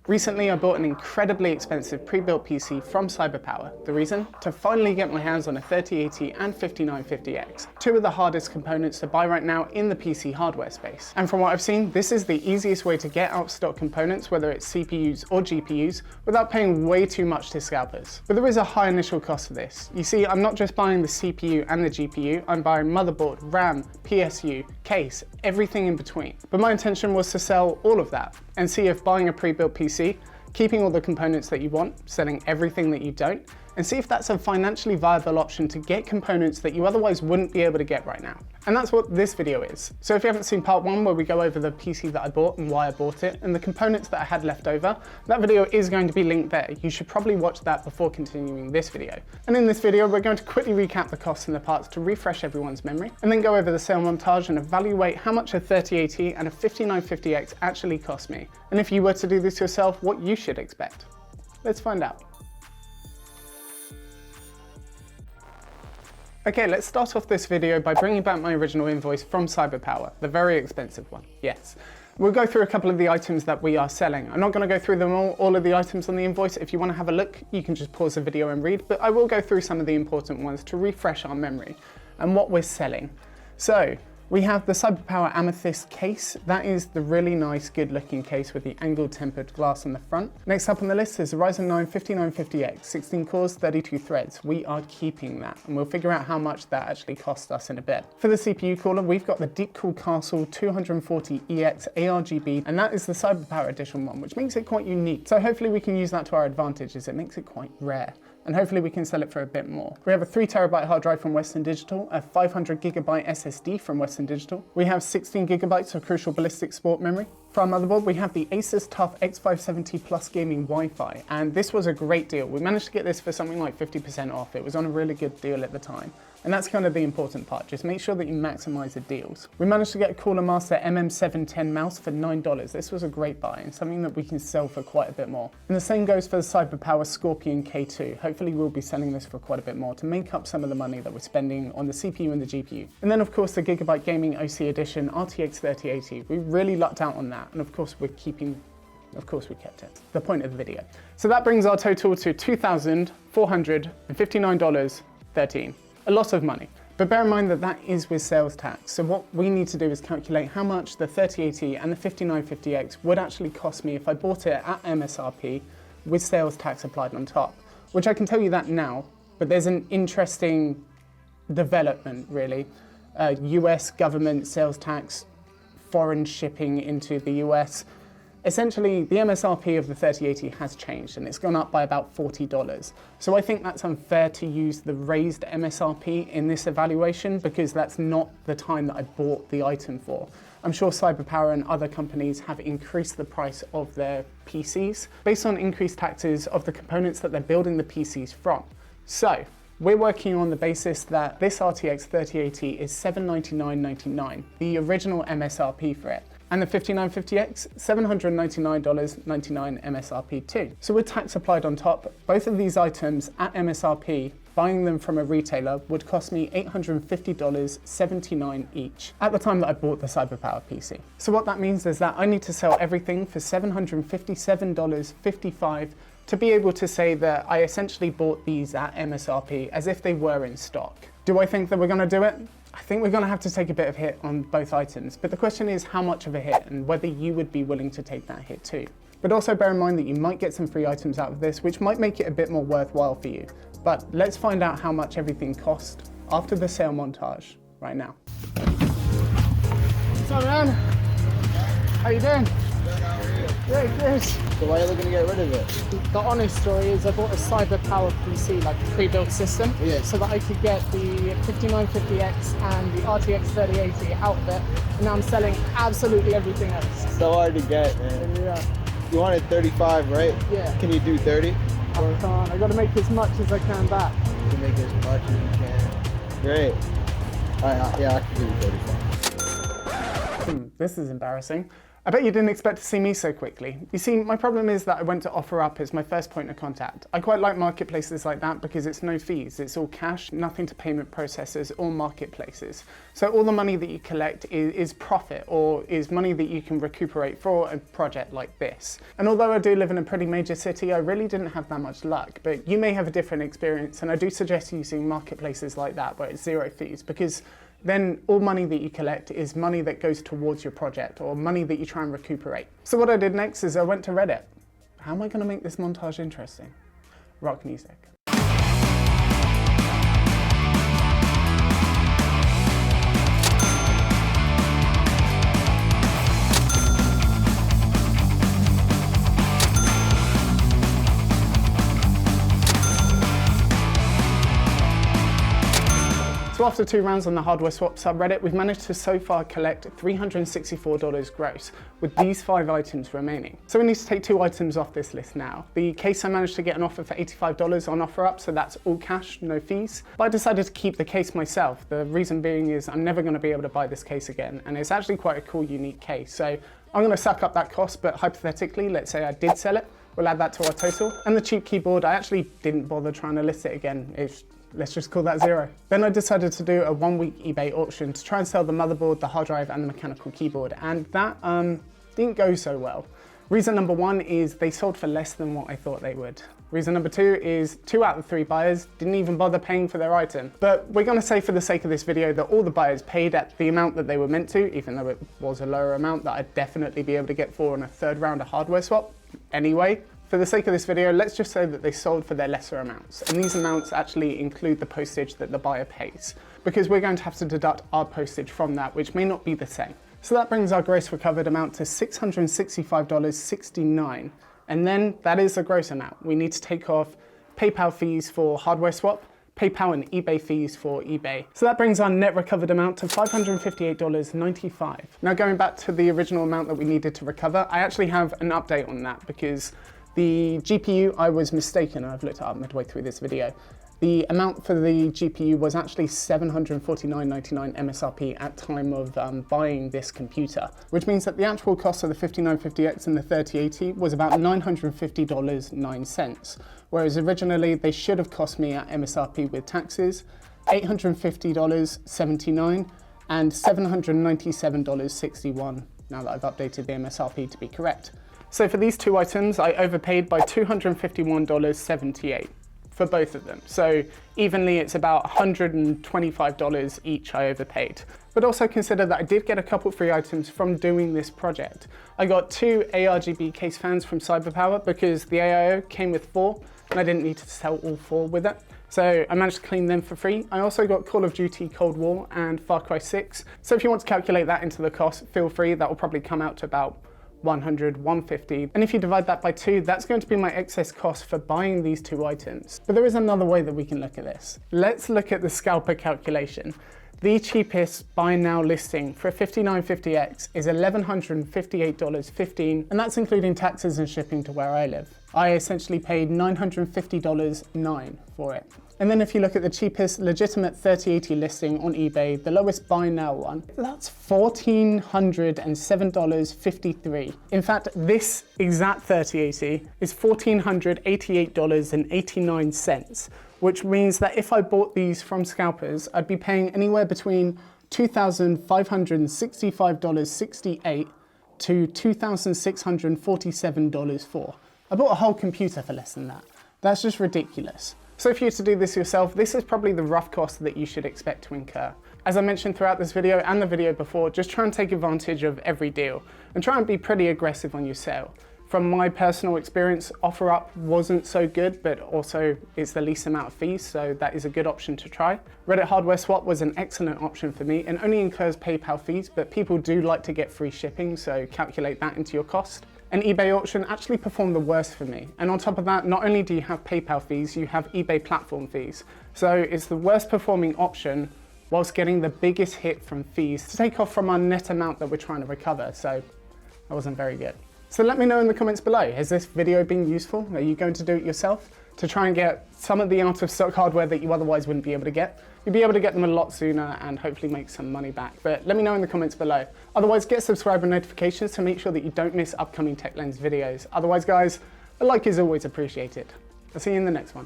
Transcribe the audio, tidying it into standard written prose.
Recently, I bought an incredibly expensive pre-built PC from CyberPower. The reason? To finally get my hands on a 3080 and 5950X, two of the hardest components to buy right now in the PC hardware space. And from what I've seen, this is the easiest way to get out of stock components, whether it's CPUs or GPUs, without paying way too much to scalpers. But there is a high initial cost for this. You see, I'm not just buying the CPU and the GPU, I'm buying motherboard, RAM, PSU, case, everything in between. But my intention was to sell all of that and see if buying a pre-built PC, keeping all the components that you want, selling everything that you don't, and see if that's a financially viable option to get components that you otherwise wouldn't be able to get right now. And that's what this video is. So if you haven't seen part one, where we go over the PC that I bought and why I bought it, and the components that I had left over, that video is going to be linked there. You should probably watch that before continuing this video. And in this video, we're going to quickly recap the costs and the parts to refresh everyone's memory, and then go over the sale montage and evaluate how much a 3080 and a 5950X actually cost me. And if you were to do this yourself, what you should expect. Let's find out. Okay, let's start off this video by bringing back my original invoice from CyberPower, the very expensive one, yes. We'll go through a couple of the items that we are selling. I'm not going to go through them all of the items on the invoice. If you want to have a look, you can just pause the video and read, but I will go through some of the important ones to refresh our memory and what we're selling. So, we have the CyberPower Amethyst case. That is the really nice, good looking case with the angled tempered glass on the front. Next up on the list is the Ryzen 9 5950X, 16 cores, 32 threads. We are keeping that, and we'll figure out how much that actually cost us in a bit. For the CPU cooler, we've got the Deepcool Castle 240EX ARGB, and that is the CyberPower Edition one, which makes it quite unique. So hopefully we can use that to our advantage, as it makes it quite rare. And hopefully we can sell it for a bit more. We have a 3TB hard drive from Western Digital, a 500GB SSD from Western Digital. We have 16GB of Crucial Ballistic Sport memory. For our motherboard, we have the Asus TUF X570 Plus Gaming Wi-Fi, and this was a great deal. We managed to get this for something like 50% off. It was on a really good deal at the time. And that's kind of the important part, just make sure that you maximize the deals. We managed to get a Cooler Master MM710 mouse for $9. This was a great buy and something that we can sell for quite a bit more. And the same goes for the CyberPower Scorpion K2. Hopefully we'll be selling this for quite a bit more to make up some of the money that we're spending on the CPU and the GPU. And then of course the Gigabyte Gaming OC Edition RTX 3080. We really lucked out on that, and of course we kept it. The point of the video. So that brings our total to $2,459.13. A lot of money, but bear in mind that that is with sales tax. So what we need to do is calculate how much the 3080 and the 5950X would actually cost me if I bought it at MSRP with sales tax applied on top, which I can tell you that now, but there's an interesting development really. US government sales tax, foreign shipping into the US. Essentially, the MSRP of the 3080 has changed and it's gone up by about $40. So I think that's unfair to use the raised MSRP in this evaluation because that's not the time that I bought the item for. I'm sure CyberPower and other companies have increased the price of their PCs based on increased taxes of the components that they're building the PCs from. So, we're working on the basis that this RTX 3080 is $799.99, the original MSRP for it. And the 5950X, $799.99 MSRP too. So with tax applied on top, both of these items at MSRP, buying them from a retailer would cost me $850.79 each at the time that I bought the CyberPower PC. So what that means is that I need to sell everything for $757.55 to be able to say that I essentially bought these at MSRP as if they were in stock. Do I think that we're gonna do it? I think we're gonna have to take a bit of hit on both items, but the question is how much of a hit and whether you would be willing to take that hit too. But also bear in mind that you might get some free items out of this, which might make it a bit more worthwhile for you. But let's find out how much everything cost after the sale montage right now. What's up, man? How you doing? Good, how are you? Very good. So why are you looking to get rid of it? The honest story is I bought a CyberPower PC, like a pre-built system, so that I could get the 5950X and the RTX 3080 out of it, and now I'm selling absolutely everything else. So hard to get, man. Yeah. You wanted 35, right? Yeah. Can you do 30? I can't. I got to make as much as I can back. You can make as much as you can. Great. Yeah, I can do 35. This is embarrassing. I bet you didn't expect to see me so quickly. You see, my problem is that I went to OfferUp as my first point of contact. I quite like marketplaces like that because it's no fees, it's all cash, nothing to payment processors or marketplaces. So all the money that you collect is profit, or is money that you can recuperate for a project like this. And although I do live in a pretty major city, I really didn't have that much luck, but you may have a different experience, and I do suggest using marketplaces like that where it's zero fees, because then all money that you collect is money that goes towards your project, or money that you try and recuperate. So what I did next is I went to Reddit. How am I going to make this montage interesting? Rock music. So after 2 rounds on the hardware swap subreddit, we've managed to so far collect $364 gross, with these 5 items remaining. So we need to take 2 items off this list now. The case, I managed to get an offer for $85 on OfferUp, so that's all cash, no fees. But I decided to keep the case myself. The reason being is I'm never going to be able to buy this case again, and it's actually quite a cool, unique case. So I'm going to suck up that cost, but hypothetically, let's say I did sell it, we'll add that to our total. And the cheap keyboard, I actually didn't bother trying to list it again. Let's just call that 0. Then I decided to do a 1-week eBay auction to try and sell the motherboard, the hard drive, and the mechanical keyboard, and that didn't go so well. Reason number 1 is they sold for less than what I thought they would. Reason number 2 is 2 out of 3 buyers didn't even bother paying for their item. But we're going to say, for the sake of this video, that all the buyers paid at the amount that they were meant to, even though it was a lower amount that I'd definitely be able to get for on a 3rd round of hardware swap anyway. For the sake of this video, let's just say that they sold for their lesser amounts. And these amounts actually include the postage that the buyer pays, because we're going to have to deduct our postage from that, which may not be the same. So that brings our gross recovered amount to $665.69. And then that is the gross amount. We need to take off PayPal fees for hardware swap, PayPal and eBay fees for eBay. So that brings our net recovered amount to $558.95. Now, going back to the original amount that we needed to recover, I actually have an update on that, because the GPU, I was mistaken. I've looked it up midway through this video. The amount for the GPU was actually $749.99 MSRP at time of buying this computer, which means that the actual cost of the 5950X and the 3080 was about $950.09, whereas originally they should have cost me at MSRP with taxes $850.79 and $797.61, now that I've updated the MSRP to be correct. So for these 2 items, I overpaid by $251.78 for both of them. So evenly, it's about $125 each I overpaid. But also consider that I did get a couple free items from doing this project. I got 2 ARGB case fans from CyberPower because the AIO came with 4 and I didn't need to sell all 4 with it. So I managed to claim them for free. I also got Call of Duty Cold War and Far Cry 6. So if you want to calculate that into the cost, feel free. That will probably come out to about 100, 150. And if you divide that by 2, that's going to be my excess cost for buying these 2 items. But there is another way that we can look at this. Let's look at the scalper calculation. The cheapest buy now listing for a 5950X is $1,158.15, and that's including taxes and shipping to where I live. I essentially paid $950.09 for it. And then if you look at the cheapest legitimate 3080 listing on eBay, the lowest buy now one, that's $1,407.53. In fact, this exact 3080 is $1,488.89, which means that if I bought these from scalpers, I'd be paying anywhere between $2,565.68 to $2,647 for. I bought a whole computer for less than that. That's just ridiculous. So if you were to do this yourself, this is probably the rough cost that you should expect to incur. As I mentioned throughout this video and the video before, just try and take advantage of every deal and try and be pretty aggressive on your sale. From my personal experience, OfferUp wasn't so good, but also it's the least amount of fees, so that is a good option to try. Reddit Hardware Swap was an excellent option for me and only incurs PayPal fees, but people do like to get free shipping, so calculate that into your cost. An eBay auction actually performed the worst for me. And on top of that, not only do you have PayPal fees, you have eBay platform fees. So it's the worst performing option whilst getting the biggest hit from fees to take off from our net amount that we're trying to recover. So that wasn't very good. So let me know in the comments below, has this video been useful? Are you going to do it yourself? to try and get some of the out of stock hardware that you otherwise wouldn't be able to get. You'll be able to get them a lot sooner and hopefully make some money back. But let me know in the comments below. Otherwise, get subscriber notifications to make sure that you don't miss upcoming TechLens videos. Otherwise, guys, a like is always appreciated. I'll see you in the next one.